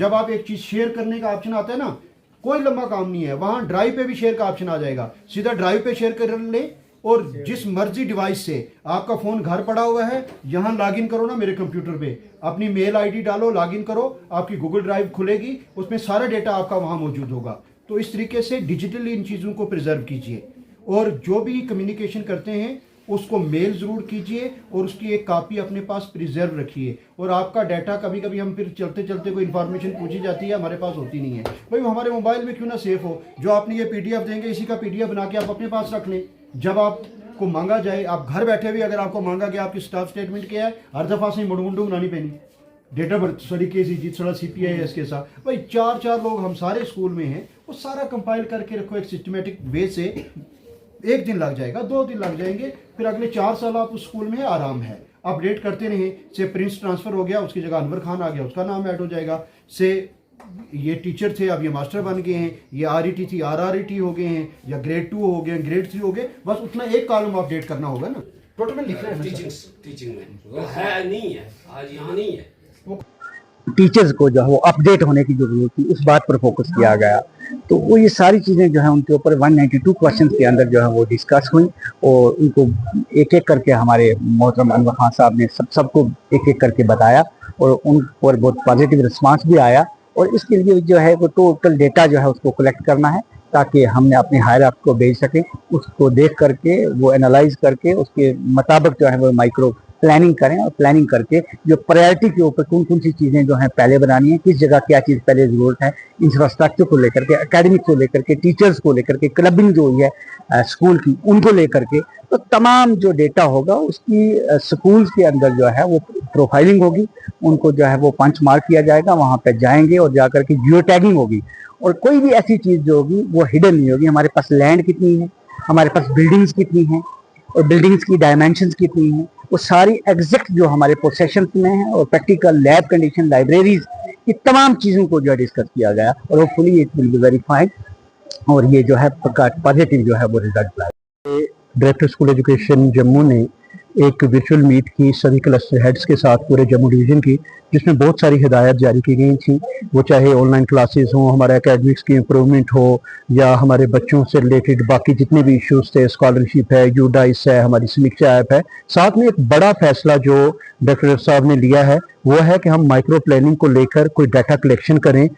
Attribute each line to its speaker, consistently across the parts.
Speaker 1: जब आप एक चीज शेयर करने का ऑप्शन आता है ना, कोई लंबा काम नहीं है, वहां ड्राइव पे भी शेयर का ऑप्शन आ जाएगा, सीधा ड्राइव पे शेयर कर ले और जिस मर्जी डिवाइस से, आपका फोन घर पड़ा हुआ है, यहां लॉगिन करो ना मेरे कंप्यूटर पे, अपनी मेल आईडी डालो, लॉगिन करो, आपकी गूगल ड्राइव खुलेगी, उसमें सारा डेटा आपका वहां मौजूद होगा। तो इस तरीके से डिजिटली इन चीज़ों को प्रिजर्व कीजिए और जो भी कम्युनिकेशन करते हैं उसको मेल ज़रूर कीजिए और उसकी एक कॉपी अपने पास प्रिजर्व रखिए। और आपका डाटा कभी कभी हम फिर चलते चलते कोई इन्फॉर्मेशन पूछी जाती है, हमारे पास होती नहीं है, भाई वो हमारे मोबाइल में क्यों ना सेफ हो, जो आपने ये PDF देंगे इसी का PDF बना के आप अपने पास रख लें, जब आपको मांगा जाए, आप घर बैठे हुए अगर आपको मांगा गया आपकी स्टाफ स्टेटमेंट क्या है, हर दफ़ा से मुंडू बनानी पैनी, डेट ऑफ बर्थ सड़ी के सी जीत सड़ा CPIS के साथ, भाई चार लोग हम सारे स्कूल में हैं, वो सारा कंपाइल करके रखो एक सिस्टमेटिक वे से, 1 दिन लग जाएगा, 2 दिन लग जाएंगे, फिर अगले 4 साल आप उस स्कूल में आराम है, अपडेट करते रहें। से प्रिंस ट्रांसफ़र हो गया, उसकी जगह अनवर खान आ गया, उसका नाम ऐड हो जाएगा। से ये टीचर थे अब ये मास्टर बन गए हैं, ये RET थी RRET हो गए हैं, या ग्रेड 2 हो गए, ग्रेड 3 हो गए, बस उतना एक कॉलम अपडेट करना होगा ना, टोटल में लिखना है।
Speaker 2: टीचिंग में वो है नहीं है, आज यहाँ नहीं है।
Speaker 3: टीचर्स को जो है वो अपडेट होने की जरूरत थी, उस बात पर फोकस किया गया। तो वो ये सारी चीज़ें जो है उनके ऊपर 192 क्वेश्चन के अंदर जो है वो डिस्कस हुई और उनको एक एक करके हमारे मोहतरम अनवर खान साहब ने सबको एक एक करके बताया और उन पर बहुत पॉजिटिव रिस्पांस भी आया। और इसके लिए जो है वो टोटल डेटा जो है उसको कलेक्ट करना है ताकि हमने अपने हायर अप को भेज सकें, उसको देख करके वो एनालाइज करके उसके मुताबिक जो है वो माइक्रो प्लानिंग करें और प्लानिंग करके जो प्रायोरिटी के ऊपर कौन कौन सी चीज़ें जो हैं पहले बनानी है, किस जगह क्या चीज़ पहले ज़रूरत है, इंफ्रास्ट्रक्चर को लेकर के, एकेडमिक को लेकर के, टीचर्स को लेकर के, क्लबिंग जो है स्कूल की उनको लेकर के, तो तमाम जो डेटा होगा उसकी स्कूल्स के अंदर जो है वो प्रोफाइलिंग होगी, उनको जो है वो पंच मार्क किया जाएगा, वहाँ पर जाएंगे और जा करके जियो टैगिंग होगी और कोई भी ऐसी चीज़ जो होगी वो हिडन नहीं होगी। हमारे पास लैंड कितनी है, हमारे पास बिल्डिंग्स कितनी हैं और बिल्डिंग्स की डायमेंशंस कितनी हैं, वो सारी एग्जैक्ट जो हमारे पोसेशन में है और प्रैक्टिकल लैब कंडीशन, लाइब्रेरीज, ये तमाम चीज़ों को जो है डिस्कस किया गया और hopefully it will be verified और ये जो है पॉजिटिव जो है वो रिजल्ट लाए। डायरेक्टर स्कूल एजुकेशन जम्मू ने एक वर्चुअल मीट की सभी क्लस्टर हेड्स के साथ पूरे जम्मू डिवीज़न की, जिसमें बहुत सारी हिदायत जारी की गई थी, वो चाहे ऑनलाइन क्लासेस हों, हमारे एकेडमिक्स की इम्प्रूवमेंट हो या हमारे बच्चों से रिलेटेड बाकी जितने भी इश्यूज थे, स्कॉलरशिप है, यूडाइस है, हमारी समीक्षा ऐप है। साथ में एक बड़ा फैसला जो डॉक्टर साहब ने लिया है वो है कि हम माइक्रो प्लानिंग को लेकर कोई डाटा कलेक्शन करें।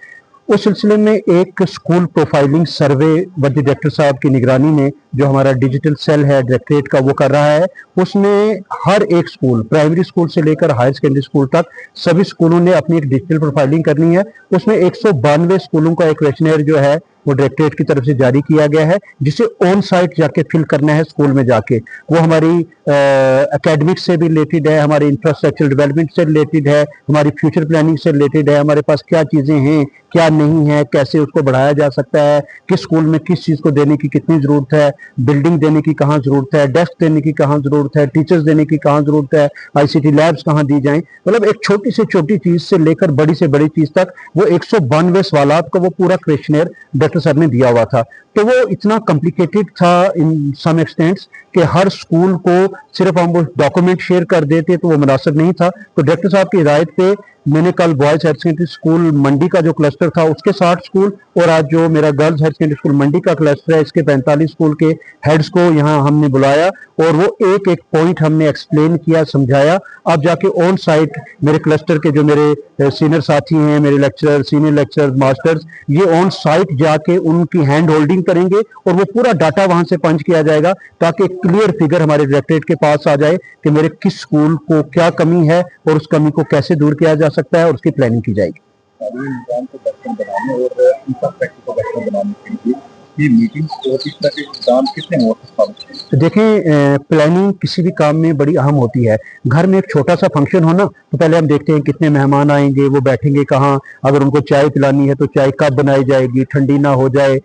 Speaker 3: उस सिलसिले में एक स्कूल प्रोफाइलिंग सर्वे वर्दी डायरेक्टर साहब की निगरानी में जो हमारा डिजिटल सेल है डायरेक्टरेट का वो कर रहा है, उसमें हर एक स्कूल, प्राइमरी स्कूल से लेकर हायर सेकेंडरी स्कूल तक सभी स्कूलों ने अपनी एक डिजिटल प्रोफाइलिंग करनी है। उसमें 192 स्कूलों का एक क्वेश्चनर जो है वो डायरेक्टरेट की तरफ से जारी किया गया है, जिसे ऑन साइट जाके फिल करना है स्कूल में जाके। वो हमारी एकेडमिक से भी रिलेटेड है, हमारी इंफ्रास्ट्रक्चर डेवलपमेंट से रिलेटेड है, हमारी फ्यूचर प्लानिंग से रिलेटेड है, हमारे पास क्या चीज़ें हैं क्या नहीं है, कैसे उसको बढ़ाया जा सकता है, किस स्कूल में किस चीज़ को देने की कितनी ज़रूरत है, बिल्डिंग देने की कहाँ ज़रूरत है, डेस्क देने की कहाँ ज़रूरत है, टीचर्स देने की कहाँ ज़रूरत है, ICT लैब्स कहाँ दी जाएं। मतलब एक छोटी से छोटी चीज़ से लेकर बड़ी से बड़ी चीज़ तक वो 192 सवालात का वो पूरा क्वेश्चनर डॉक्टर साहब ने दिया हुआ था। तो वो इतना कॉम्प्लिकेटेड था इन सम एक्सटेंट्स कि हर स्कूल को सिर्फ हम वो डॉक्यूमेंट शेयर कर देते तो वो मुनासिब नहीं था। तो डॉक्टर साहब की हिदायत पे मैंने कल बॉयज हायर सेकेंडरी स्कूल मंडी का जो क्लस्टर था उसके 60 स्कूल और आज जो मेरा गर्ल्स हायर सेकेंडरी स्कूल मंडी का क्लस्टर है इसके 45 स्कूल के हेड्स को यहाँ हमने बुलाया और वो एक एक पॉइंट हमने एक्सप्लेन किया, समझाया। अब जाके ऑन साइट मेरे क्लस्टर के जो मेरे सीनियर साथी हैं, मेरे लेक्चरर, सीनियर लेक्चरर, मास्टर्स, ये ऑन साइट जाके उनकी हैंड होल्डिंग करेंगे और वो पूरा डाटा वहां से पंच किया जाएगा ताकि एक क्लियर फिगर हमारे डायरेक्टरेट के पास आ जाए कि मेरे किस स्कूल को क्या कमी है और उस कमी को कैसे दूर किया जा सकता है और उसकी प्लानिंग की जाएगी।
Speaker 4: निजाम को बेहतर बनाने और इंफ्रास्ट्रक्चर को बेहतर बनाने के लिए ये मीटिंग्स और इस तरह के इंतजाम कितने महत्वपूर्ण हैं?
Speaker 3: तो देखें, प्लानिंग किसी भी काम में बड़ी अहम होती है। घर में एक छोटा सा फंक्शन हो ना तो पहले हम देखते हैं कितने मेहमान आएंगे, वो बैठेंगे कहाँ, अगर उनको चाय पिलानी है तो चाय कब बनाई जाएगी, ठंडी ना हो जाए,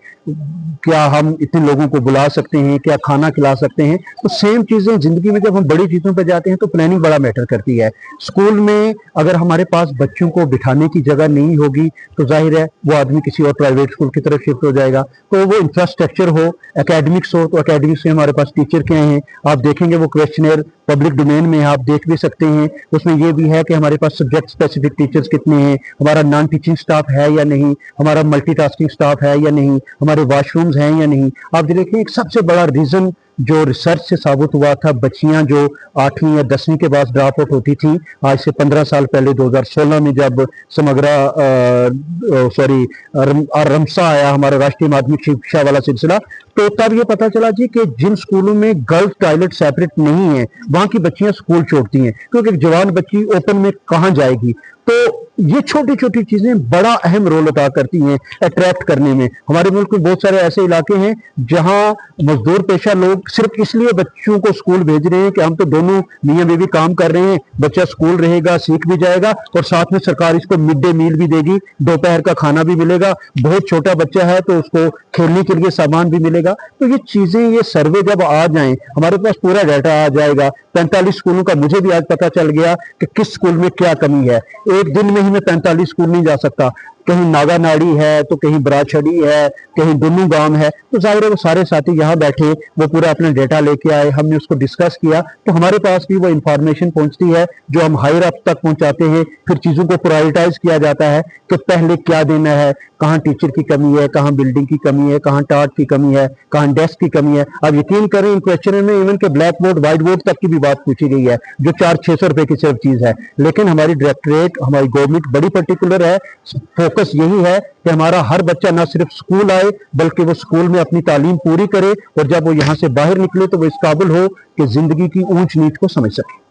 Speaker 3: क्या हम इतने लोगों को बुला सकते हैं, क्या खाना खिला सकते हैं। तो सेम चीज़ें ज़िंदगी में जब हम बड़ी चीज़ों पर जाते हैं तो प्लानिंग बड़ा मैटर करती है। स्कूल में अगर हमारे पास बच्चों को बिठाने की जगह नहीं होगी तो जाहिर है वो आदमी किसी और प्राइवेट स्कूल की तरफ शिफ्ट हो जाएगा। तो वो इंफ्रास्ट्रक्चर हो, एकेडमिक्स हो, तो एकेडमिक्स में हमारे पास टीचर क्या हैं आप देखेंगे, वो क्वेश्चनर पब्लिक डोमेन में आप देख भी सकते हैं। उसमें ये भी है कि हमारे पास सब्जेक्ट स्पेसिफिक टीचर्स कितने हैं, हमारा नॉन टीचिंग स्टाफ है या नहीं, हमारा मल्टीटास्किंग स्टाफ है या नहीं, हमारे वॉशरूम्स हैं या नहीं। आप देखें एक सबसे बड़ा रीजन जो रिसर्च से साबित हुआ था, बच्चियां जो 8वीं या 10वीं के बाद ड्रॉप आउट होती थी, आज से 15 साल पहले 2016 में जब समग्रा रमसा आया हमारा राष्ट्रीय माध्यमिक शिक्षा वाला सिलसिला, तो तब ये पता चला जी कि जिन स्कूलों में गर्ल्स टॉयलेट सेपरेट नहीं है वहां की बच्चियां स्कूल छोड़ती हैं, क्योंकि एक जवान बच्ची ओपन में कहां जाएगी। तो ये छोटी छोटी चीजें बड़ा अहम रोल अदा करती हैं अट्रैक्ट करने में। हमारे मुल्क में बहुत सारे ऐसे इलाके हैं जहां मजदूर पेशा लोग सिर्फ इसलिए बच्चों को स्कूल भेज रहे हैं कि हम तो दोनों मियां बीवी काम कर रहे हैं, बच्चा स्कूल रहेगा, सीख भी जाएगा और साथ में सरकार इसको मिड डे मील भी देगी, दोपहर का खाना भी मिलेगा, बहुत छोटा बच्चा है तो उसको खेलने के लिए सामान भी मिलेगा। तो ये चीजें, ये सर्वे जब आ जाएं, हमारे पास पूरा डाटा आ जाएगा। 45 स्कूलों का मुझे भी आज पता चल गया कि किस स्कूल में क्या कमी है। एक दिन में ही मैं 45 स्कूल नहीं जा सकता, कहीं नागा नाड़ी है तो कहीं बराछड़ी है, कहीं दुन्नू गांव है, तो जाहिर है वो सारे साथी यहाँ बैठे, वो पूरा अपना डेटा लेके आए, हमने उसको डिस्कस किया, तो हमारे पास भी वो इंफॉर्मेशन पहुंचती है जो हम हायर अप तक पहुंचाते हैं। फिर चीजों को प्रायोरिटाइज किया जाता है कि पहले क्या देना है, कहाँ टीचर की कमी है, कहाँ बिल्डिंग की कमी है, कहाँ टाट की कमी है, कहाँ डेस्क की कमी है। अब यकीन करें इन क्वेश्चन में इवन के ब्लैक बोर्ड व्हाइट बोर्ड तक की भी बात पूछी गई है, जो 400-600 रुपए की सिर्फ चीज है। लेकिन हमारी डायरेक्टरेट, हमारी गवर्नमेंट बड़ी पर्टिकुलर है, फोकस यही है कि हमारा हर बच्चा ना सिर्फ स्कूल आए बल्कि वो स्कूल में अपनी तालीम पूरी करे और जब वो यहाँ से बाहर निकले तो वो इस काबिल हो कि जिंदगी की ऊंच नीच को समझ सके।